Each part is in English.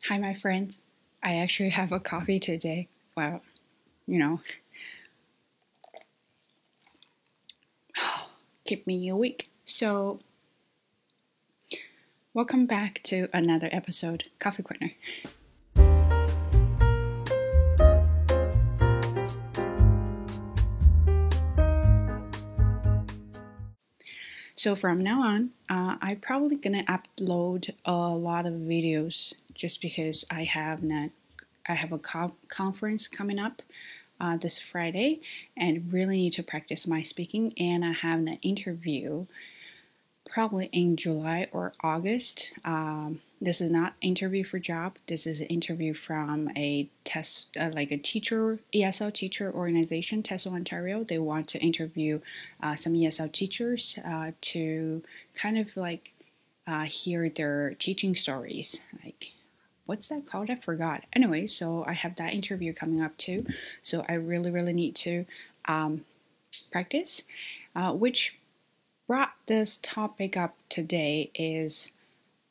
Hi, my friends. I actually have a coffee today. Well, you know, keep me awake. So, welcome back to another episode, Coffee Corner. So from now on, I'm probably gonna upload a lot of videos just because I have a conference coming up this Friday, and really need to practice my speaking. And I have an interview probably in July or August. This is not interview for job. This is an interview from a test, like a teacher, ESL teacher organization, TESOL Ontario. They want to interview some ESL teachers to kind of like hear their teaching stories. Like, what's that called? I forgot. Anyway, so I have that interview coming up too. So I really need to practice, which brought this topic up today is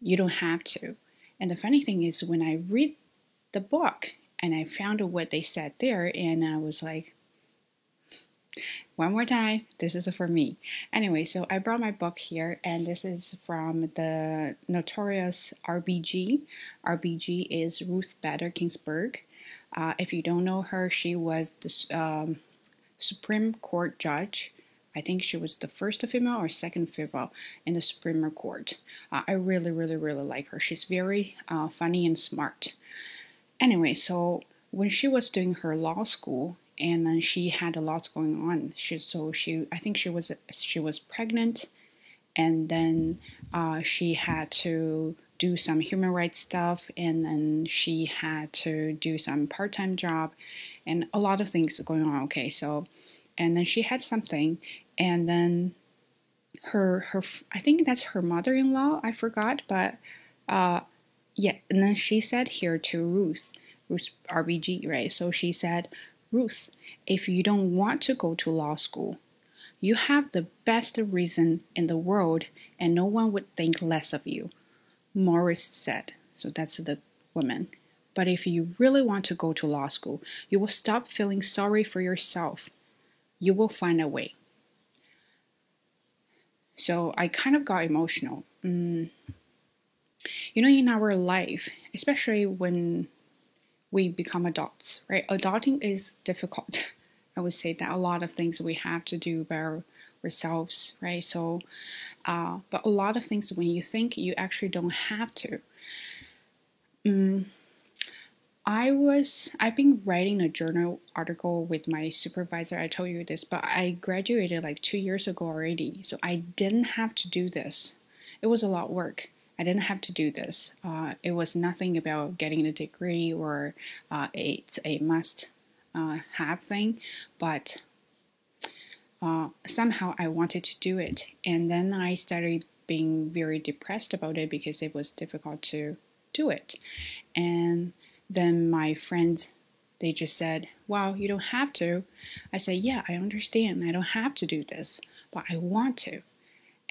you don't have to. And the funny thing is, when I read the book and I found what they said there, and I was like, one more time, this is for me. Anyway, so I brought my book here, and this is from the notorious RBG. RBG is Ruth Bader Ginsburg. If you don't know her, she was the Supreme Court judge. I think she was the first female or second female in the Supreme Court. I really like her. She's very funny and smart. Anyway, so when she was doing her law school, and then she had a lot going on. I think she was pregnant, and then she had to do some human rights stuff, and then she had to do some part-time job, and a lot of things going on. Okay, so, and then she had something, and then her I think that's her mother-in-law. I forgot, but yeah, and then she said here to Ruth RBG, right? So she said, Ruth, if you don't want to go to law school, you have the best reason in the world, and no one would think less of you. Morris said. So that's the woman. But if you really want to go to law school, you will stop feeling sorry for yourself. You will find a way. So I kind of got emotional. In our life, especially when we become adults, right? Adulting is difficult. I would say that a lot of things we have to do by ourselves, right? So, but a lot of things when you think you actually don't have to. I've been writing a journal article with my supervisor. I told you this, but I graduated like 2 years ago already. So I didn't have to do this. It was a lot of work. I didn't have to do this. It was nothing about getting a degree or it's a must have thing, but somehow I wanted to do it. And then I started being very depressed about it because it was difficult to do it. And then my friends, they just said, wow, you don't have to. I said, yeah, I understand. I don't have to do this, but I want to.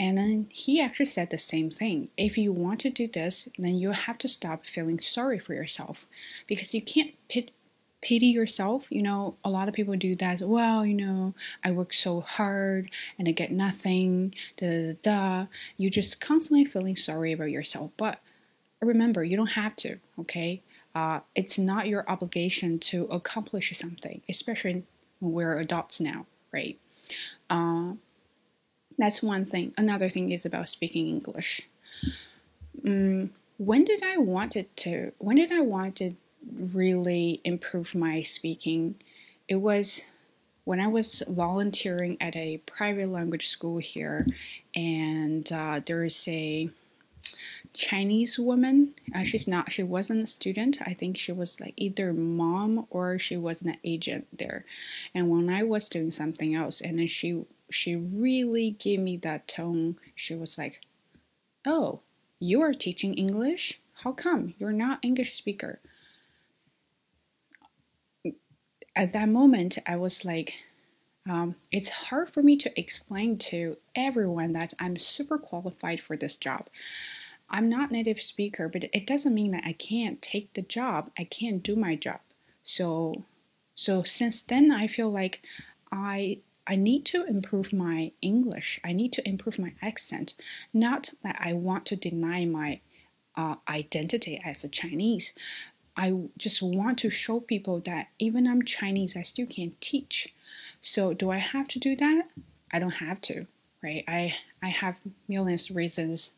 And then he actually said the same thing. If you want to do this, then you have to stop feeling sorry for yourself, because you can't pity yourself. A lot of people do that. Well, I work so hard and I get nothing. You just constantly feeling sorry about yourself. But remember, you don't have to, okay? It's not your obligation to accomplish something, especially when we're adults now, right? That's one thing. Another thing is about speaking English. When did I want to really improve my speaking? It was when I was volunteering at a private language school here, and there is a Chinese woman. She wasn't a student. I think she was like either mom or she was an agent there. And when I was doing something else, and then she really gave me that tone. She was like, "Oh, you are teaching English? How come you're not English speaker?" At that moment, I was like, it's hard for me to explain to everyone that I'm super qualified for this job. I'm not native speaker, but it doesn't mean that I can't take the job. I can't do my job. So since then, I feel like I need to improve my English. I need to improve my accent. Not that I want to deny my identity as a Chinese. I just want to show people that even I'm Chinese, I still can teach. So do I have to do that? I don't have to, right? I have millions of reasons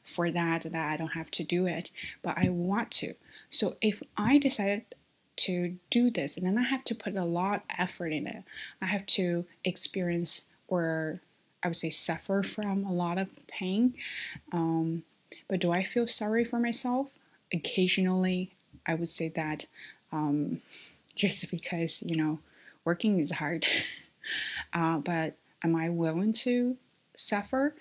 for that I don't have to do it, but I want to. So if I decide to do this, and then I have to put a lot of effort in it, I have to experience, or I would say suffer from a lot of pain. But do I feel sorry for myself? Occasionally, I would say that, just because, working is hard. But am I willing to suffer?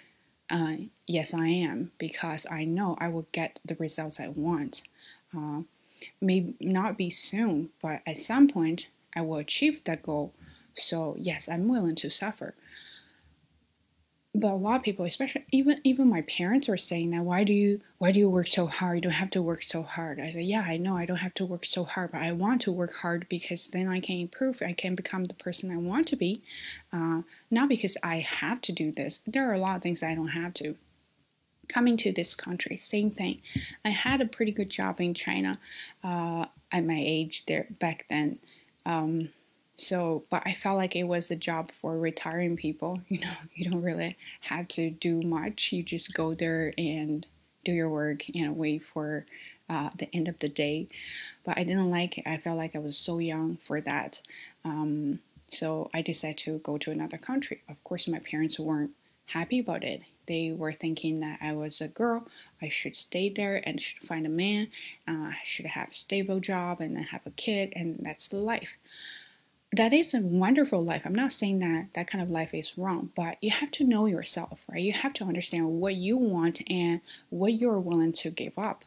Yes, I am, because I know I will get the results I want. May not be soon, but at some point I will achieve that goal. So yes, I'm willing to suffer. But a lot of people, especially even my parents, were saying that why do you work so hard? You don't have to work so hard. I said, yeah, I know I don't have to work so hard, but I want to work hard because then I can improve. I can become the person I want to be, not because I have to do this. There are a lot of things I don't have to. Coming to this country, same thing. I had a pretty good job in China at my age there back then. But I felt like it was a job for retiring people. You don't really have to do much. You just go there and do your work and wait for the end of the day. But I didn't like it. I felt like I was so young for that. So I decided to go to another country. Of course, my parents weren't happy about it. They were thinking that I was a girl. I should stay there and should find a man. I should have a stable job and then have a kid, and that's the life. That is a wonderful life. I'm not saying that that kind of life is wrong, but you have to know yourself, right? You have to understand what you want and what you're willing to give up.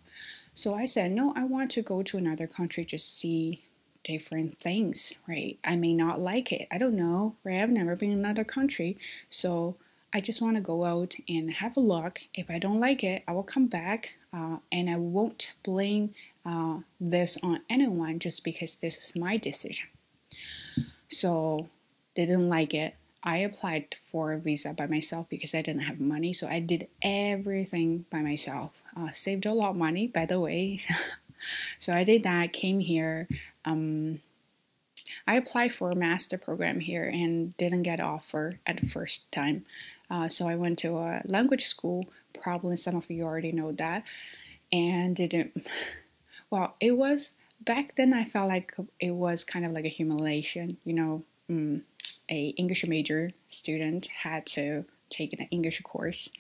So I said, no, I want to go to another country, just see different things, right? I may not like it. I don't know, right? I've never been in another country. So I just want to go out and have a look. If I don't like it, I will come back, and I won't blame this on anyone just because this is my decision. So they didn't like it. I applied for a visa by myself because I didn't have money. So I did everything by myself. Saved a lot of money, by the way. So I did that, came here. I applied for a master program here and didn't get offer at the first time. So I went to a language school. Probably some of you already know that. And didn't, well, it was, back then I felt like it was kind of like a humiliation. A English major student had to take an English course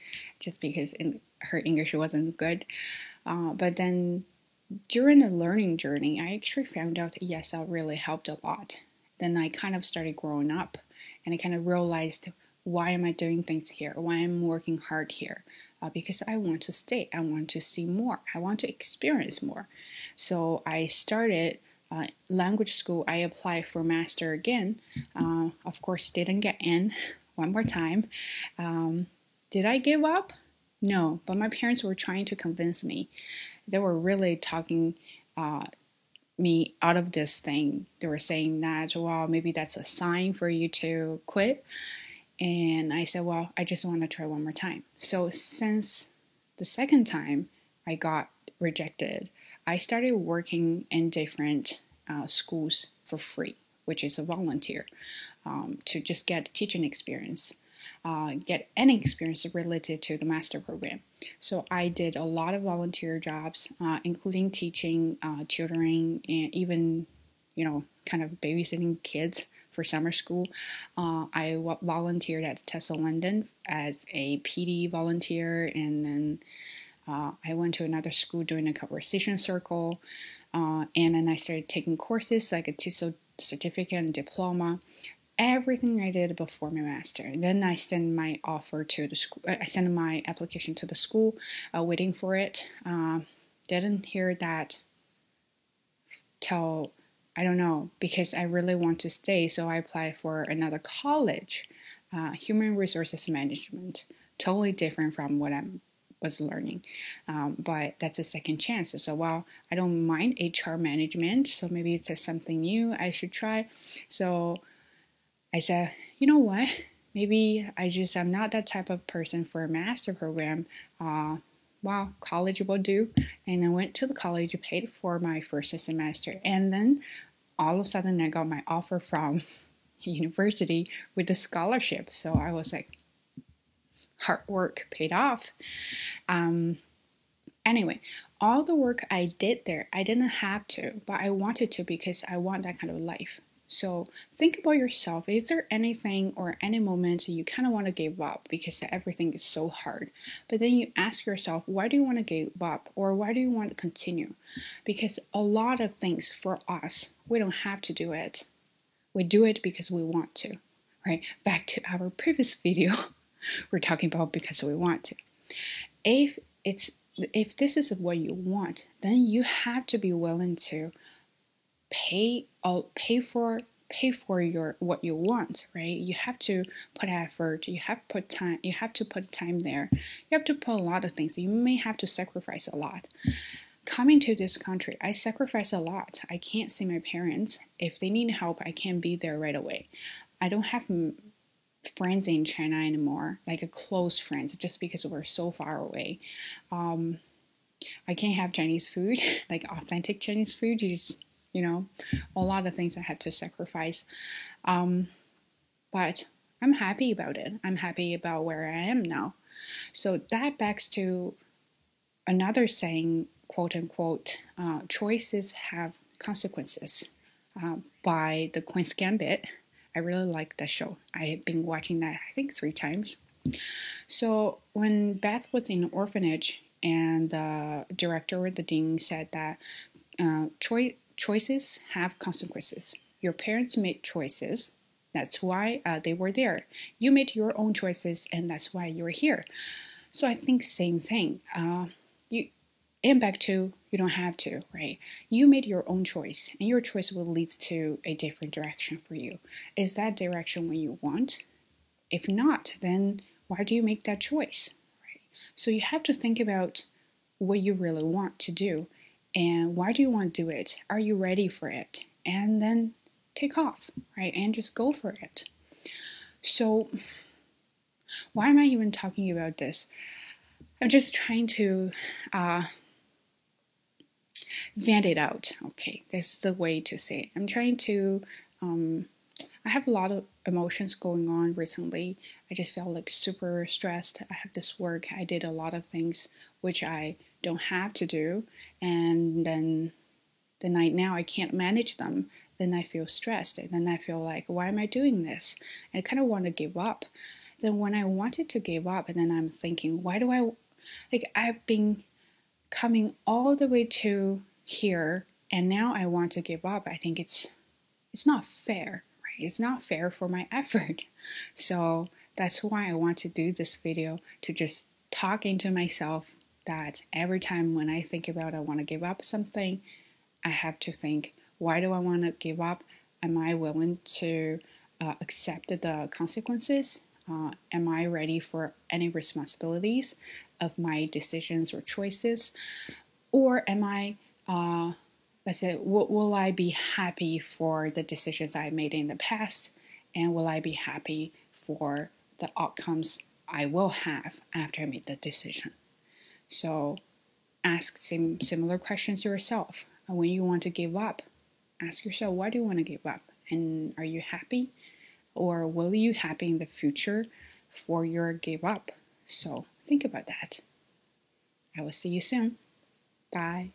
just because her English wasn't good. But then during the learning journey, I actually found out ESL really helped a lot. Then I kind of started growing up, and I kind of realized, why am I doing things here? Why am I working hard here? Because I want to stay. I want to see more. I want to experience more. So I started language school. I applied for master again. Of course, didn't get in one more time. Did I give up? No, but my parents were trying to convince me. They were really talking me out of this thing. They were saying that, well, maybe that's a sign for you to quit. And I said, well, I just want to try one more time. So since the second time I got rejected, I started working in different schools for free, which is a volunteer, to just get teaching experience, get any experience related to the master program. So I did a lot of volunteer jobs, including teaching, tutoring, and even, kind of babysitting kids for summer school. I volunteered at Tesla London as a PD volunteer, and then I went to another school doing a conversation circle, and then I started taking courses like a TESOL certificate and diploma. Everything I did before my master. And then I sent my offer to the school. I sent my application to the school, waiting for it. Didn't hear that till, I don't know, because I really want to stay. So I applied for another college, human resources management. Totally different from what I'm was learning. But that's a second chance. So, well, I don't mind HR management, so maybe it's something new I should try. So I said, you know what? Maybe I'm not that type of person for a master program. Well, college will do. And I went to the college, paid for my first semester, and then all of a sudden I got my offer from university with a scholarship. So I was like, hard work paid off. Anyway, all the work I did there, I didn't have to, but I wanted to because I want that kind of life. So think about yourself. Is there anything or any moment you kind of want to give up because everything is so hard? But then you ask yourself, why do you want to give up, or why do you want to continue? Because a lot of things for us, we don't have to do it. We do it because we want to, right? Back to our previous video, we're talking about because we want to. If this is what you want, then you have to be willing to pay for your what you want, right? You have to put effort, you have to put time there. You have to put a lot of things. You may have to sacrifice a lot. Coming to this country, I sacrifice a lot. I can't see my parents. If they need help, I can't be there right away. I don't have friends in China anymore, like a close friends, just because we're so far away. I can't have Chinese food, like authentic Chinese food. A lot of things I had to sacrifice. But I'm happy about it. I'm happy about where I am now. So that backs to another saying, quote unquote, choices have consequences, by the Queen's Gambit. I really like that show. I have been watching that, I think, 3 times. So when Beth was in an orphanage, and the director or the dean said that choices have consequences. Your parents made choices. That's why they were there. You made your own choices, and that's why you're here. So I think same thing. And back to, you don't have to, right? You made your own choice, and your choice will lead to a different direction for you. Is that direction what you want? If not, then why do you make that choice? Right? So you have to think about what you really want to do, and why do you want to do it? Are you ready for it? And then take off, right? And just go for it. So why am I even talking about this? I'm just trying to vent it out. Okay, this is the way to say it. I'm trying to, I have a lot of emotions going on recently. I just felt like super stressed. I have this work. I did a lot of things which I don't have to do. And then now I can't manage them. Then I feel stressed. And then I feel like, why am I doing this? And I kind of want to give up. Then when I wanted to give up, and then I'm thinking, why do I've been coming all the way to here, and now I want to give up. I think it's not fair, right? It's not fair for my effort. So that's why I want to do this video, to just talk into myself that every time when I think about I want to give up something, I have to think, why do I want to give up? Am I willing to accept the consequences? Am I ready for any responsibilities of my decisions or choices? Or am I, let's say, will I be happy for the decisions I made in the past? And will I be happy for the outcomes I will have after I made the decision? So ask similar questions to yourself. When you want to give up, ask yourself, why do you want to give up? And are you happy? Or will you happy in the future for your give up? So think about that. I will see you soon. Bye.